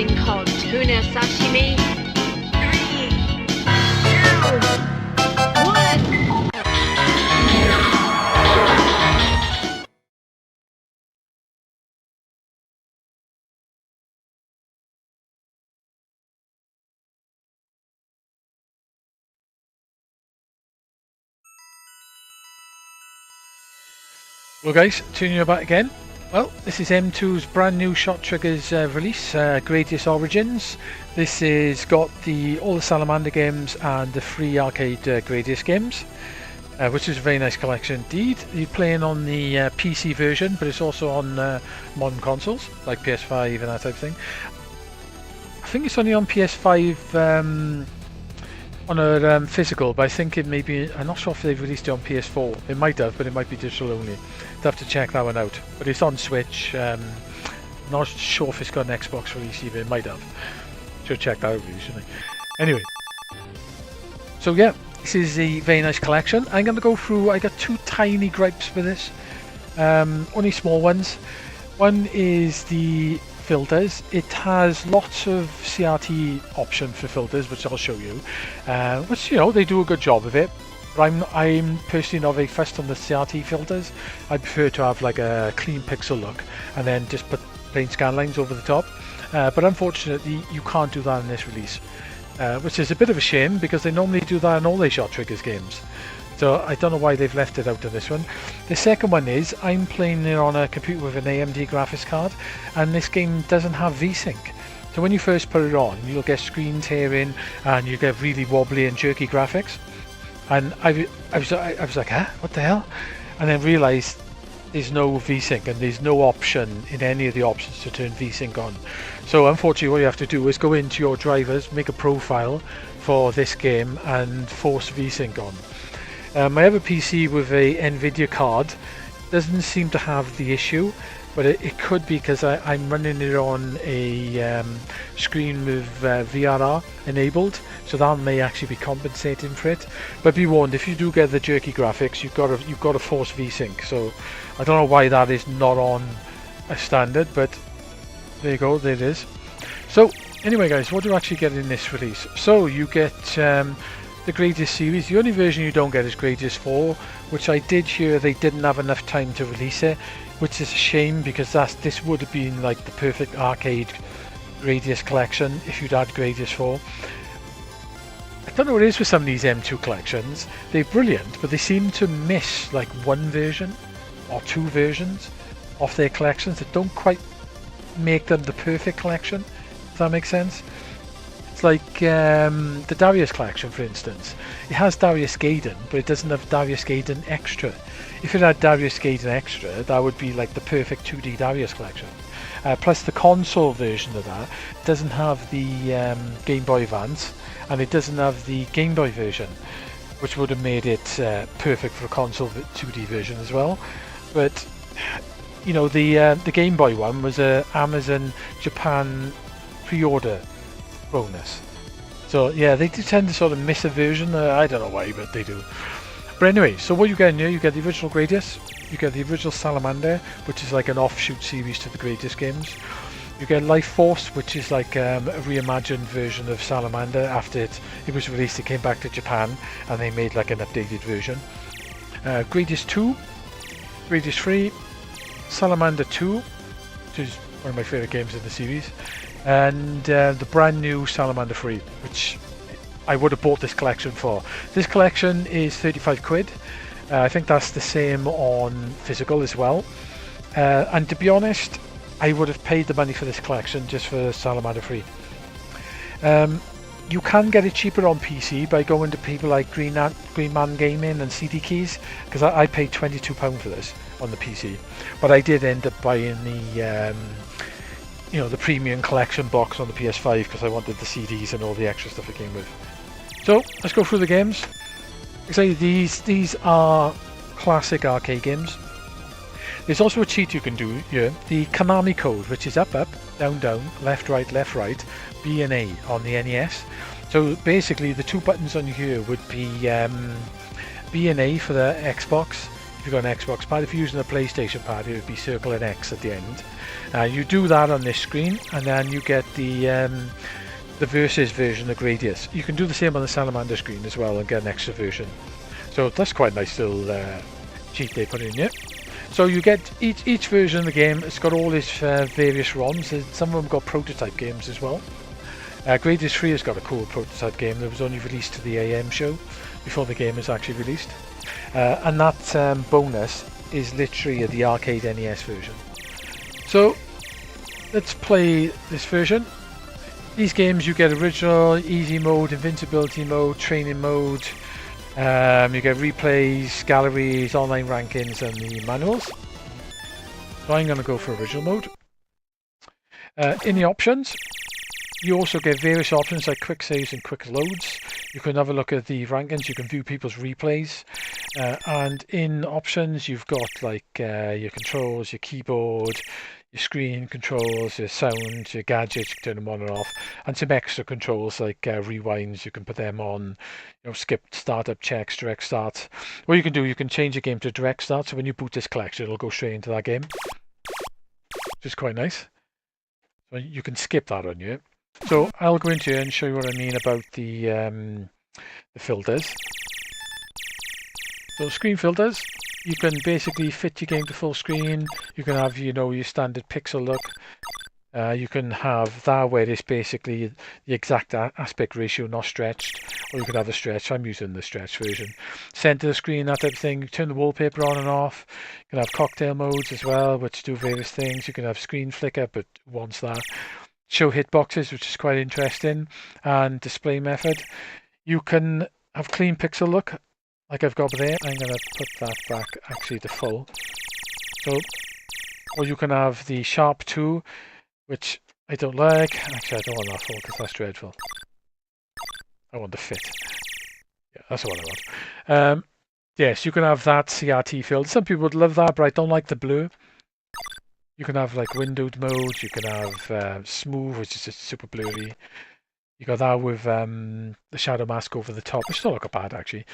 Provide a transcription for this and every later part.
something called tuna sashimi. 3, 2, 1. Well guys, tuning you back again. Well, this is M2's brand new Shot Triggers release, Gradius Origins. This has got all the Salamander games and the free arcade Gradius games, which is a very nice collection indeed. You're playing on the PC version, but it's also on modern consoles like PS5 and that type of thing. I think it's only on PS5 on a physical, but I think it may be, I'm not sure if they've released it on PS4. It might have, but it might be digital only. I'd have to check that one out. But it's on Switch. Not sure if it's got an Xbox release either. It might have. Should check that out really, shouldn't I? Anyway. So yeah, this is a very nice collection. I'm going to go through, I got two tiny gripes with this. Only small ones. One is the filters. It has lots of CRT option for filters, which I'll show you, which, you know, they do a good job of it, but I'm personally not very fussed on the CRT filters. I prefer to have like a clean pixel look and then just put plain scan lines over the top, but unfortunately you can't do that in this release, which is a bit of a shame because they normally do that in all their Shot Triggers games. So I don't know why they've left it out of this one. The second one is I'm playing it on a computer with an AMD graphics card, and this game doesn't have VSync. So when you first put it on, you'll get screen tearing and you get really wobbly and jerky graphics. And I was like, huh? What the hell? And then realised there's no VSync and there's no option in any of the options to turn VSync on. So unfortunately what you have to do is go into your drivers, make a profile for this game and force VSync on. My other PC with a NVIDIA card doesn't seem to have the issue, but it could be because I'm running it on a screen with VRR enabled, so that may actually be compensating for it. But be warned, if you do get the jerky graphics, you've got to force VSync. So I don't know why that is not on a standard, but there you go, there it is. So anyway guys, what do you actually get in this release? So you get the Gradius series. The only version you don't get is Gradius 4, which I did hear they didn't have enough time to release it, which is a shame because this would have been like the perfect arcade Gradius collection if you'd had Gradius 4. I don't know what it is with some of these M2 collections. They're brilliant, but they seem to miss like one version or two versions of their collections that don't quite make them the perfect collection. Does that make sense? Like the Darius collection, for instance, it has Darius Gaiden, but it doesn't have Darius Gaiden Extra. If it had Darius Gaiden Extra, that would be like the perfect 2D Darius collection. Plus the console version of that doesn't have the Game Boy Advance, and it doesn't have the Game Boy version, which would have made it perfect for a console 2D version as well. But you know, the Game Boy one was a Amazon Japan pre-order bonus. So yeah, they do tend to sort of miss a version. I don't know why, but they do. But anyway, so what you get in here, you get the original Gradius, you get the original Salamander, which is like an offshoot series to the Gradius games. You get Life Force, which is like a reimagined version of Salamander. After it was released, it came back to Japan and they made like an updated version. Gradius 2, Gradius 3, Salamander 2, which is one of my favourite games in the series, and the brand new Salamander 3, which I would have bought this collection for. This collection is 35 quid. I think that's the same on physical as well. And to be honest, I would have paid the money for this collection just for Salamander 3. You can get it cheaper on PC by going to people like Green Man Gaming and CD Keys, because I paid £22 for this on the PC. But I did end up buying the the premium collection box on the PS5 because I wanted the CDs and all the extra stuff it came with. So let's go through the games. Like these are classic arcade games. There's also a cheat you can do here, the Konami code, which is up, up, down, down, left, right, B and A on the NES. So basically the two buttons on here would be B and A for the Xbox, if you've got an Xbox pad. If you're using a PlayStation pad, it would be circle and X at the end. You do that on this screen, and then you get the Versus version of Gradius. You can do the same on the Salamander screen as well and get an extra version. So that's quite a nice little cheat they put in here. So you get each version of the game. It's got all its various ROMs. Some of them got prototype games as well. Gradius 3 has got a cool prototype game that was only released to the AM show before the game is actually released. And that bonus is literally the arcade NES version. So let's play this version. These games you get original, easy mode, invincibility mode, training mode. You get replays, galleries, online rankings, and the manuals. So I'm going to go for original mode. In the options, you also get various options like quick saves and quick loads. You can have a look at the rankings, you can view people's replays. And in options, you've got like your controls, your keyboard, your screen controls, your sound, your gadgets, you can turn them on and off, and some extra controls like rewinds, you can put them on, skip startup checks, direct start. What you can do, you can change the game to direct start, so when you boot this collection, it'll go straight into that game, which is quite nice. So you can skip that on you. So I'll go into here and show you what I mean about the filters. So screen filters, you can basically fit your game to full screen. You can have, your standard pixel look. You can have that where it's basically the exact aspect ratio, not stretched. Or you can have a stretch. I'm using the stretch version. Center the screen, that type of thing. You turn the wallpaper on and off. You can have cocktail modes as well, which do various things. You can have screen flicker, but wants that. Show hitboxes, which is quite interesting. And display method. You can have clean pixel look, like I've got there. I'm going to put that back actually to full. So, or you can have the sharp 2, which I don't like. Actually, I don't want that full because that's dreadful. I want the fit. Yeah, that's what I want. Yes, you can have that CRT filled. Some people would love that, but I don't like the blue. You can have like windowed mode. You can have smooth, which is just super blurry. You got that with the shadow mask over the top, which don't look bad actually.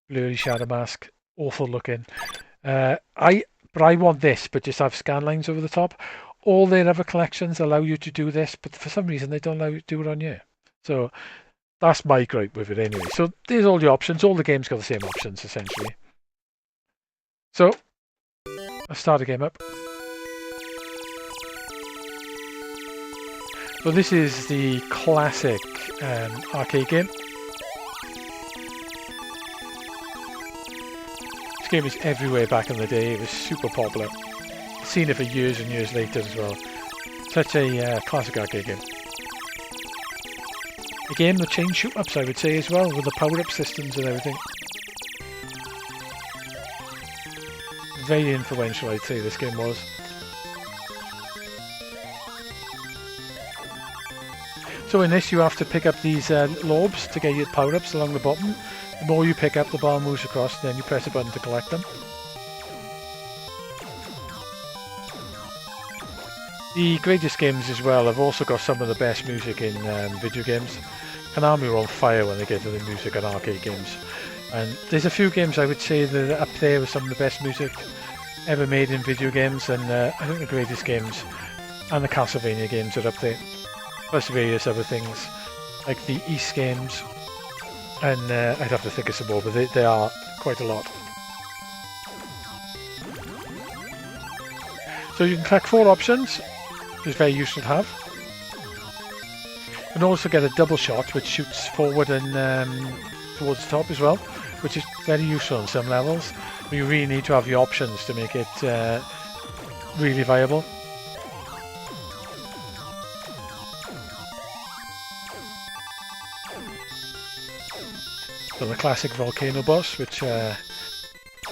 Blurry shadow mask, awful looking. But I want this, but just have scan lines over the top. All their other collections allow you to do this, but for some reason they don't allow you to do it on you. So that's my gripe with it anyway. So there's all the options. All the games got the same options essentially. So let's start the game up. So this is the classic arcade game. This game was everywhere back in the day. It was super popular. I've seen it for years and years later as well. Such a classic arcade game. A game that changed shoot-ups, I would say, as well, with the power-up systems and everything. Very influential, I'd say, this game was. So in this, you have to pick up these lobes to get your power-ups along the bottom. The more you pick up, the bar moves across, then you press a button to collect them. The Gradius games as well have also got some of the best music in video games. Konami are on fire when they get to the music on arcade games. And there's a few games I would say that are up there with some of the best music ever made in video games, and I think the Gradius games and the Castlevania games are up there. Plus various other things, like the East games, and I'd have to think of some more, but they are quite a lot. So you can collect 4 options, which is very useful to have. You can also get a double shot, which shoots forward and towards the top as well, which is very useful on some levels. But you really need to have the options to make it really viable. So the classic volcano boss, which I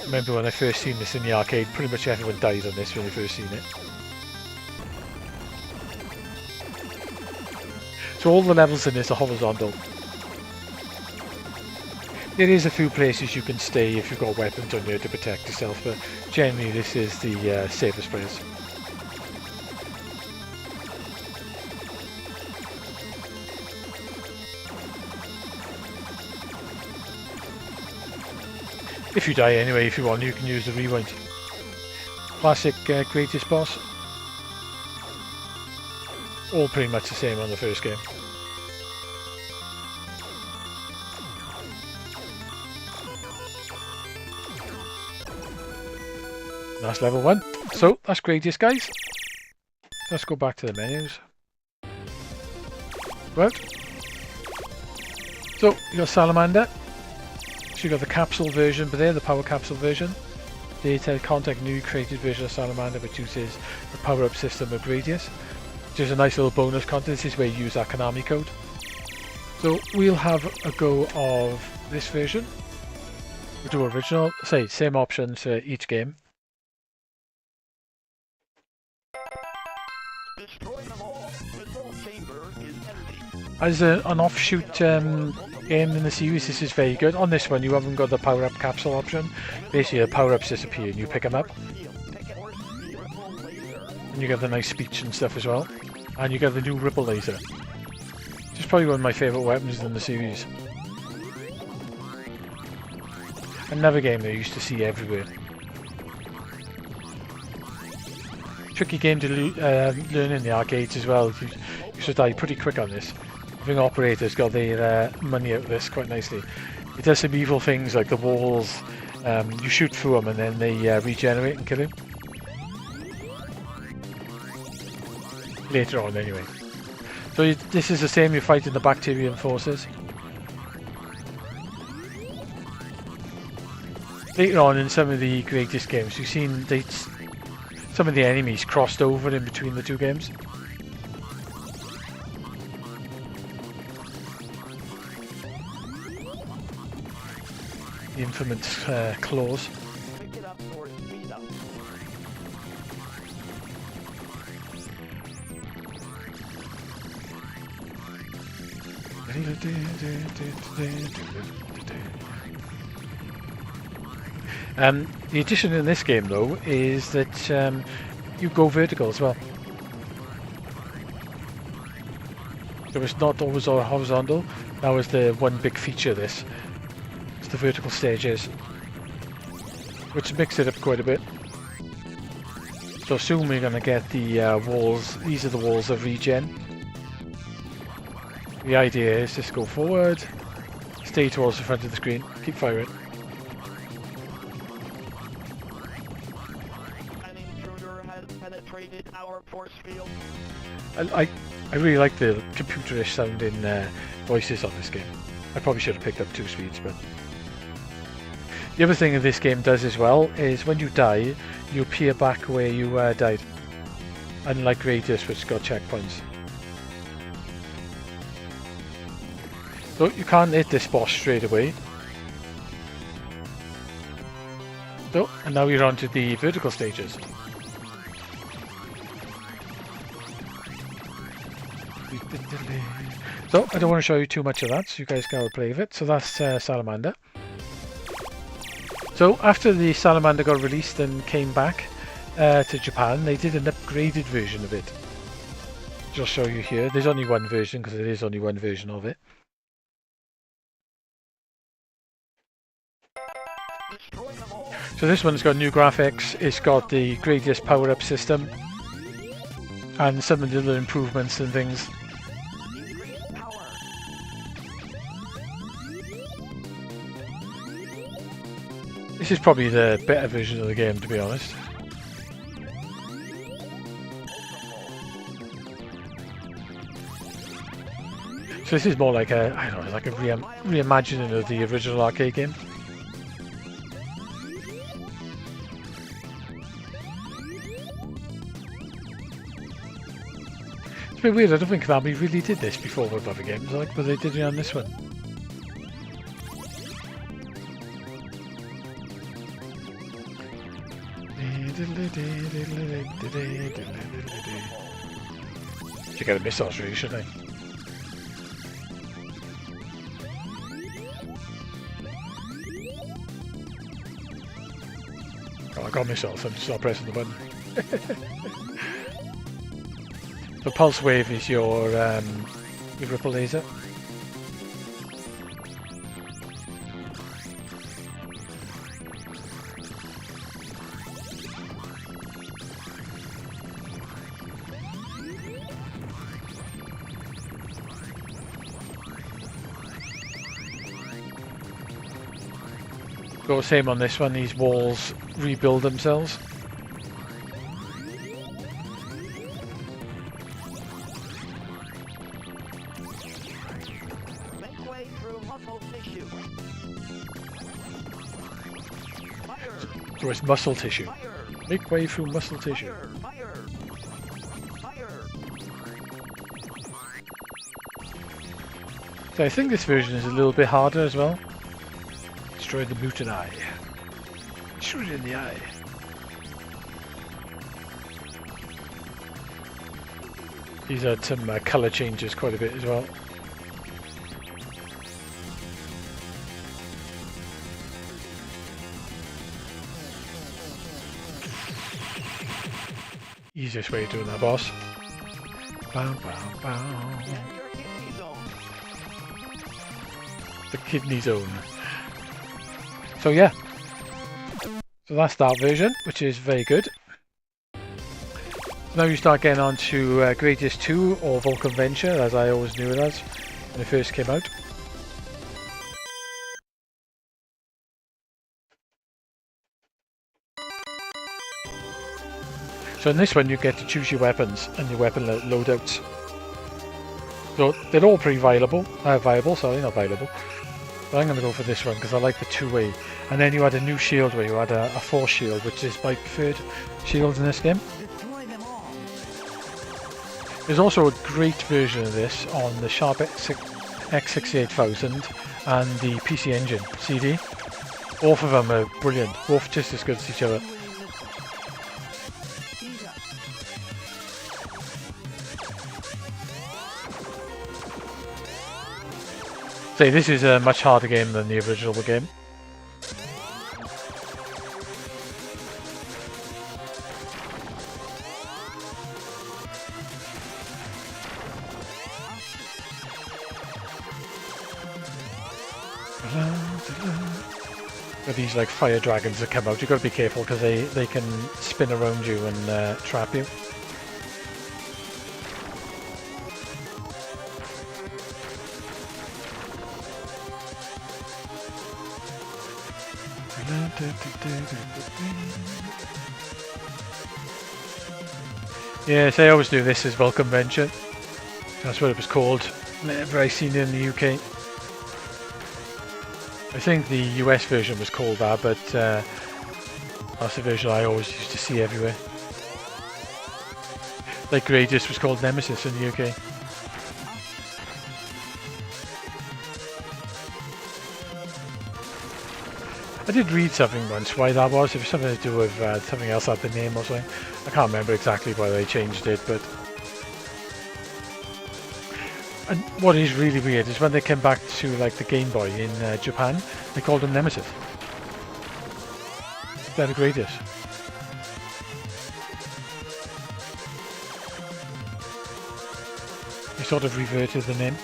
remember when I first seen this in the arcade, pretty much everyone died on this when they first seen it. So all the levels in this are horizontal. There is a few places you can stay if you've got weapons on you to protect yourself, but generally this is the safest place. If you die anyway, if you want, you can use the rewind. Classic Gradius boss. All pretty much the same on the first game. That's level 1. So, that's Gradius, guys. Let's go back to the menus. Right. So, you got Salamander. So you got the capsule version, but they're the power capsule version. Data contact new created version of Salamander, which uses the power-up system of Gradius. Just a nice little bonus content. This is where you use that Konami code. So we'll have a go of this version. We'll do original. Say same options for each game. As an offshoot game in the series, this is very good. On this one, you haven't got the power-up capsule option. Basically, the power-ups disappear and you pick them up. And you get the nice speech and stuff as well. And you get the new ripple laser, which is probably one of my favourite weapons in the series. Another game that I used to see everywhere. Tricky game to learn in the arcades as well. You should die pretty quick on this. I think operators got their money out of this quite nicely. It does some evil things like the walls. You shoot through them and then they regenerate and kill you. Later on anyway. So this is the same, you're fighting the Bacterian forces. Later on in some of the greatest games, you've seen some of the enemies crossed over in between the two games. The infamous claws. The addition in this game though is that you go vertical as well. So it's not always horizontal. That was the one big feature of this. It's the vertical stages, which makes it up quite a bit. So soon we're going to get the walls. These are the walls of regen. The idea is just go forward, stay towards the front of the screen, keep firing. An intruder has penetrated our force field. I really like the computerish sounding voices on this game. I probably should have picked up 2 speeds, but... The other thing this game does as well is when you die, you appear back where you died. Unlike Gradius, which got checkpoints. So you can't hit this boss straight away. So, and now we're on to the vertical stages. So, I don't want to show you too much of that, so you guys can have a play of it. So that's Salamander. So, after the Salamander got released and came back to Japan, they did an upgraded version of it. Which I'll show you here. There's only one version, because there is only one version of it. So this one's got new graphics, it's got the Gradius power-up system, and some of the other improvements and things. This is probably the better version of the game, to be honest. So this is more like a, I don't know, like a reimagining of the original arcade game. It's a bit weird, I don't think Konami really did this before with other games, like, but they did it on this one. Should get a missiles really, shouldn't I? Oh, I got missiles, I'm just not pressing the button. The pulse wave is your ripple laser. Got the same on this one, these walls rebuild themselves. Make way through muscle tissue. Fire! So it's muscle tissue. Fire! Make way through muscle tissue. Fire! Fire! So I think this version is a little bit harder as well. Destroy the mutant eye. Shoot it in the eye. These had some colour changes quite a bit as well. Easiest way of doing that, boss. Bow, bow, bow. Get your kidney zone. The kidney zone. So yeah. So that's that version, which is very good. Now you start getting on to Gradius 2 or Vulcan Venture, as I always knew it as when it first came out. So in this one you get to choose your weapons and your weapon loadouts. So they're all pretty viable, sorry, not viable. But I'm going to go for this one because I like the two-way. And then you had a new shield where you had a force shield, which is my preferred shield in this game. There's also a great version of this on the Sharp X68000 and the PC Engine CD. Both of them are brilliant, both just as good as each other. So this is a much harder game than the original game. With these like fire dragons that come out, you've got to be careful because they can spin around you and trap you. Yes, I always do this as Welcome Venture. That's what it was called whenever I seen it in the UK. I think the US version was called that, but that's the version I always used to see everywhere. Like Gradius was called Nemesis in the UK. I did read something once why that was. It was something to do with something else had the name or something. I can't remember exactly why they changed it, but... And what is really weird is when they came back to like the Game Boy in Japan, they called them Nemesis. They're the Gradius. They sort of reverted the name.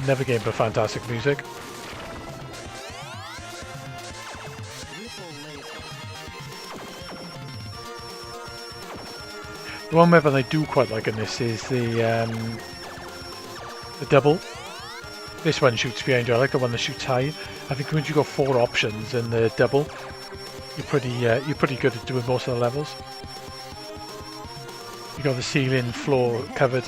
Never game but fantastic music. The one weapon I do quite like in this is the double. This one shoots behind you. I like the one that shoots high. I think once you got 4 options in the double, you're pretty good at doing most of the levels. You got the ceiling, floor covered.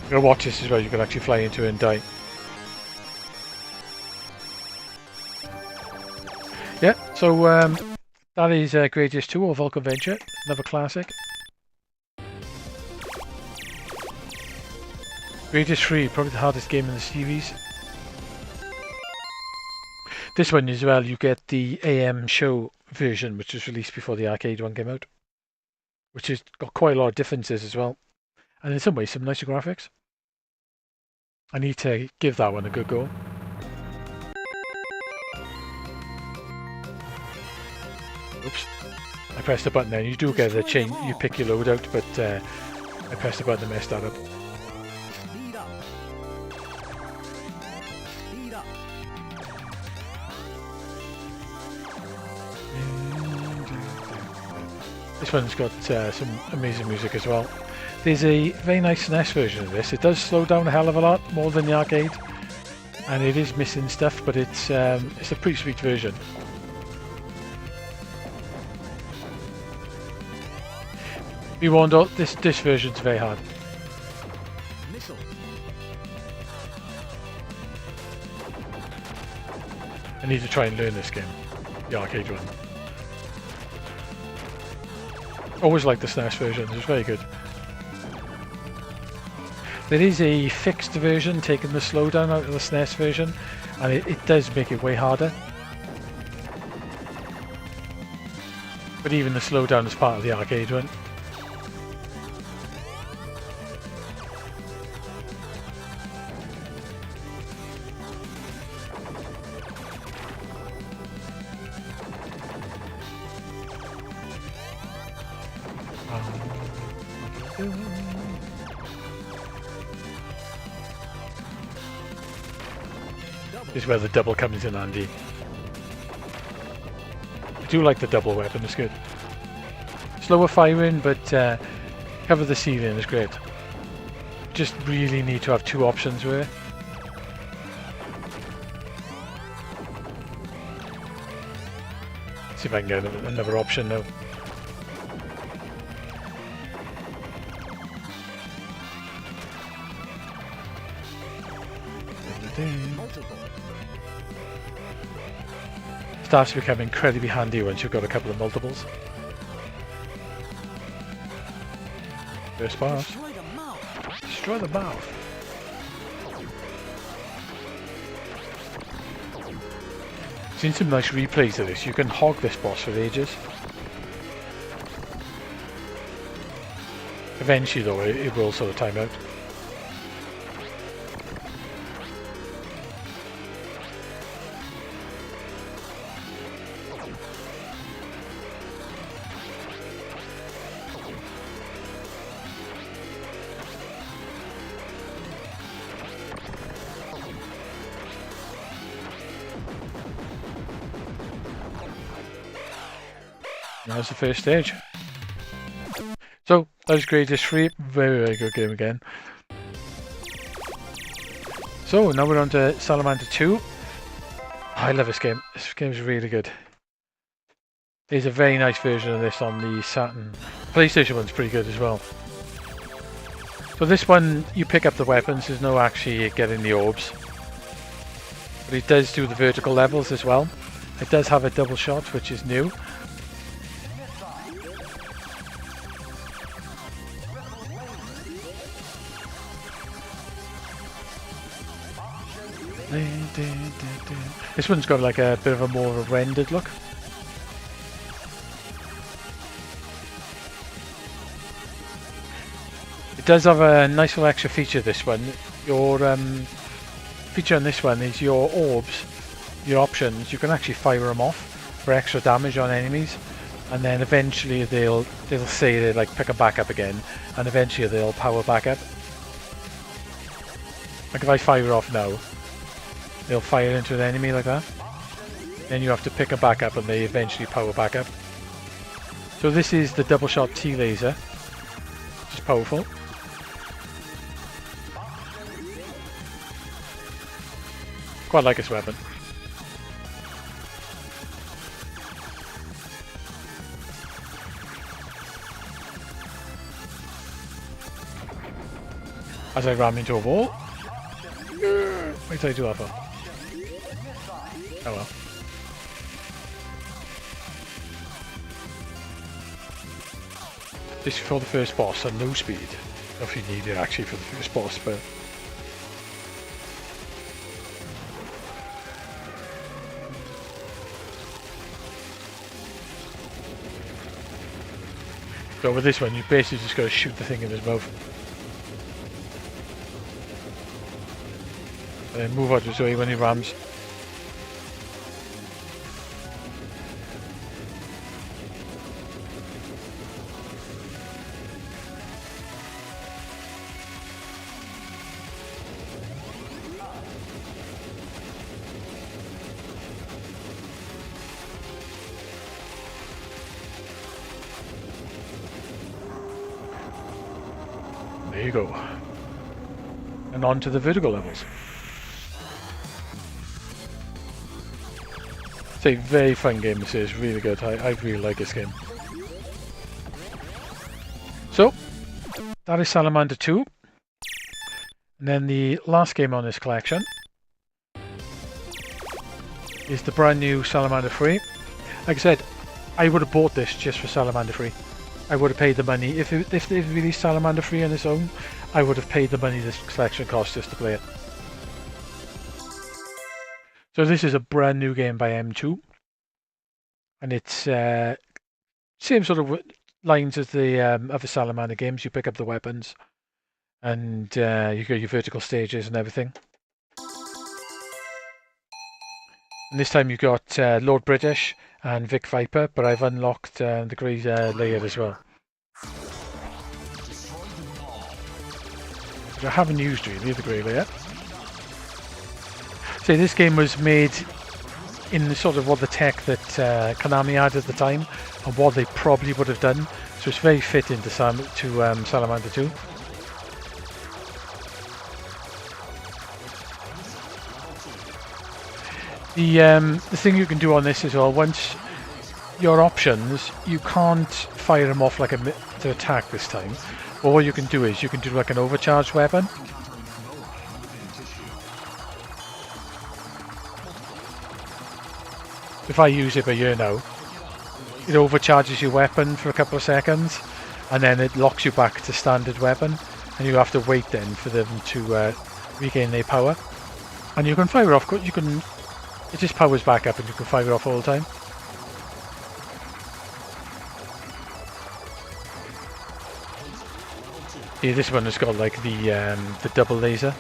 You gotta watch this as well, you can actually fly into it and die. Yeah, so that is Gradius 2 or Vulcan Venture, another classic. Gradius 3, probably the hardest game in the series. This one as well, you get the AM show version, which was released before the arcade one came out. Which has got quite a lot of differences as well. And in some ways, some nicer graphics. I need to give that one a good go. Oops. I pressed the button then. You do get a change, you pick your loadout, but I pressed the button and messed that up. This one's got some amazing music as well. There's a very nice SNES version of this. It does slow down a hell of a lot, more than the arcade. And it is missing stuff, but it's a pretty sweet version. Be warned, this version's very hard. I need to try and learn this game, the arcade one. Always liked the SNES version, it was very good. There is a fixed version taking the slowdown out of the SNES version, and it does make it way harder. But even the slowdown is part of the arcade one. This is where the double comes in handy. I do like the double weapon, it's good. Slower firing, but cover the ceiling is great. Just really need to have two options with it. See if I can get another option now. Starts to become incredibly handy once you've got a couple of multiples. First pass. Destroy the mouth. Seen some nice replays of this. You can hog this boss for ages. Eventually though, it will sort of time out. That's the first stage. So, that was Gradius 3. Very, very good game again. So, now we're on to Salamander 2. I love this game. This game is really good. There's a very nice version of this on the Saturn. PlayStation one's pretty good as well. So this one, you pick up the weapons. There's no actually getting the orbs. But it does do the vertical levels as well. It does have a double shot, which is new. This one's got like a bit of a more of a rendered look. It does have a nice little extra feature, this one. Your feature on this one is your orbs, your options. You can actually fire them off for extra damage on enemies, and then eventually they'll say they like pick them back up again, and eventually they'll power back up. Like if I fire off now, they'll fire into an enemy like that. Then you have to pick them back up and they eventually power back up. So this is the double shot T-laser, which is powerful. Quite like this weapon. As I ram into a wall. Wait till I do that for. Oh well. This is for the first boss and no speed. Not if you need it actually for the first boss, but so with this one you basically just got to shoot the thing in his mouth. And then move out of his way when he rams. There you go. And on to the vertical levels. It's a very fun game, this is really good. I really like this game. So, that is Salamander 2. And then the last game on this collection is the brand new Salamander 3. Like I said, I would have bought this just for Salamander 3. I would have paid the money. If they've released Salamander 3 on its own, I would have paid the money this collection cost just to play it. So this is a brand new game by M2. And it's same sort of lines as the other Salamander games. You pick up the weapons and you get your vertical stages and everything. And this time you've got Lord British and Vic Viper, but I've unlocked the grey layer as well. Which I haven't used really, the grey layer. So this game was made in the sort of what the tech that Konami had at the time and what they probably would have done. So it's very fitting to Salamander 2. The thing you can do on this as well, once your options, you can't fire them off like to attack this time. But what you can do is you can do like an overcharged weapon. If I use it by here now, it overcharges your weapon for a couple of seconds and then it locks you back to standard weapon and you have to wait then for them to regain their power. And you can fire off, it just powers back up and you can fire it off all the time. Yeah, this one has got like the double laser.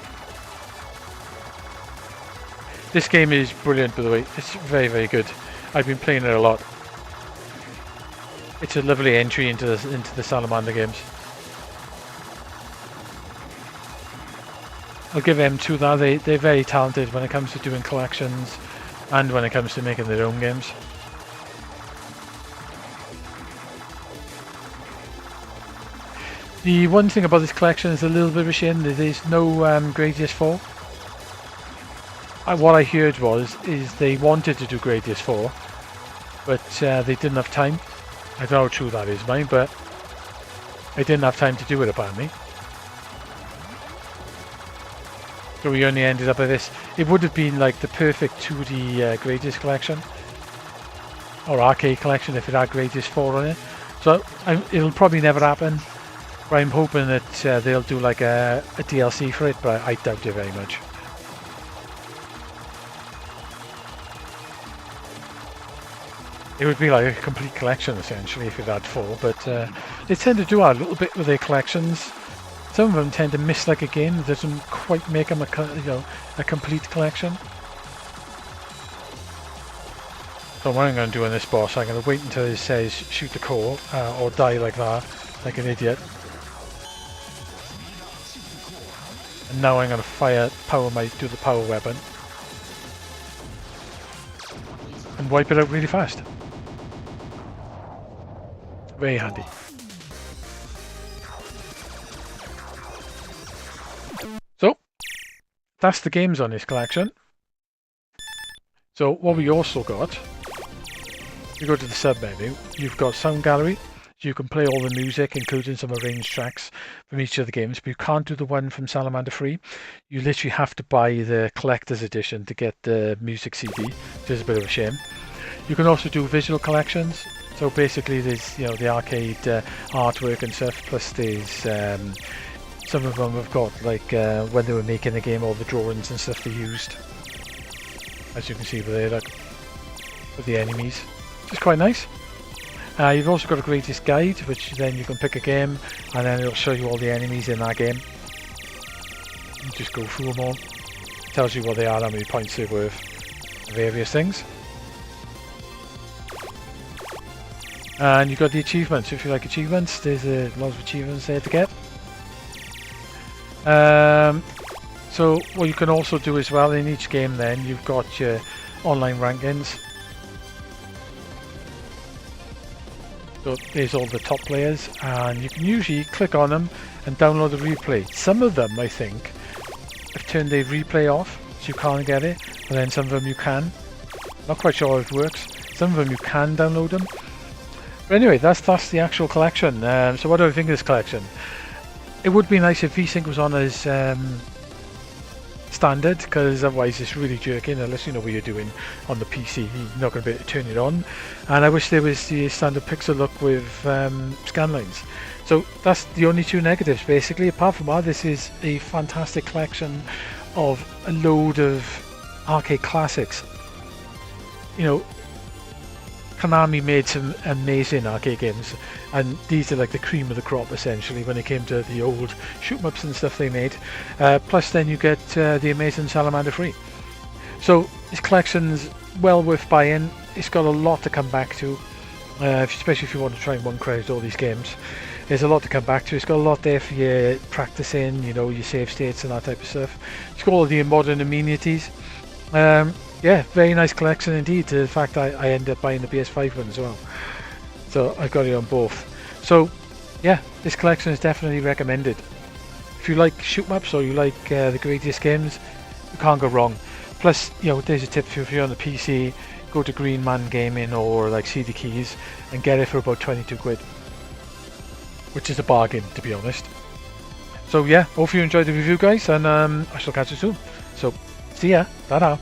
This game is brilliant, by the way. It's very, very good. I've been playing it a lot. It's a lovely entry into the Salamander games. I'll give M2 that. They're very talented when it comes to doing collections and when it comes to making their own games. The one thing about this collection is a little bit of a shame. There's no Gradius 4. What I heard is they wanted to do Gradius 4, but they didn't have time. I don't know how true that is, mate, but they didn't have time to do it apparently. So we only ended up with this. It would have been like the perfect 2D Gradius collection, or arcade collection if it had Gradius 4 on it. So it'll probably never happen. But I'm hoping that they'll do like a DLC for it, but I doubt it very much. It would be like a complete collection essentially if it had 4, but they tend to do that a little bit with their collections. Some of them tend to miss like a game that doesn't quite make them a complete collection. So what I'm going to do on this boss, I'm going to wait until it says shoot the core or die like that, like an idiot. And now I'm going to do the power weapon and wipe it out really fast. Very handy. So, that's the games on this collection. So what we also got, you go to the sub menu, you've got Sound Gallery. You can play all the music, including some arranged tracks from each of the games, but you can't do the one from Salamander 3. You literally have to buy the collector's edition to get the music CD, which is a bit of a shame. You can also do visual collections. So basically there's the arcade artwork and stuff, plus there's some of them have got like when they were making the game, all the drawings and stuff they used. As you can see over there, like, with the enemies, which is quite nice. You've also got a Gradius guide, which then you can pick a game and then it'll show you all the enemies in that game. You just go through them all. It tells you what they are, how many points they're worth, various things. And you've got the achievements. If you like achievements, there's lots of achievements there to get. So what you can also do as well in each game then, you've got your online rankings. So there's all the top players, and you can usually click on them and download the replay. Some of them, I think, have turned the replay off, so you can't get it, and then some of them you can. Not quite sure how it works. Some of them you can download them. But anyway, that's the actual collection. So what do I think of this collection? It would be nice if VSync was on as standard, because otherwise it's really jerking unless you know what you're doing on the PC. You're not going to be able to turn it on. And I wish there was the standard pixel look with scan lines. So that's the only two negatives basically. Apart from that, this is a fantastic collection of a load of arcade classics. You know, Konami made some amazing arcade games, and these are like the cream of the crop essentially when it came to the old shoot-em-ups and stuff they made. Plus then you get the amazing Salamander free. So this collection's well worth buying. It's got a lot to come back to, especially if you want to try and one credit all these games. There's a lot to come back to. It's got a lot there for your practicing, you know, your save states and that type of stuff. It's got all the modern amenities. Yeah, very nice collection indeed. In fact, I ended up buying the PS5 one as well. So I've got it on both. So yeah, this collection is definitely recommended. If you like shoot-em-ups or you like the Gradius games, you can't go wrong. Plus, you know, there's a tip for you if you're on the PC, go to Green Man Gaming or like CD Keys and get it for about 22 quid. Which is a bargain, to be honest. So yeah, hope you enjoyed the review guys, and I shall catch you soon. So see ya, ta-da.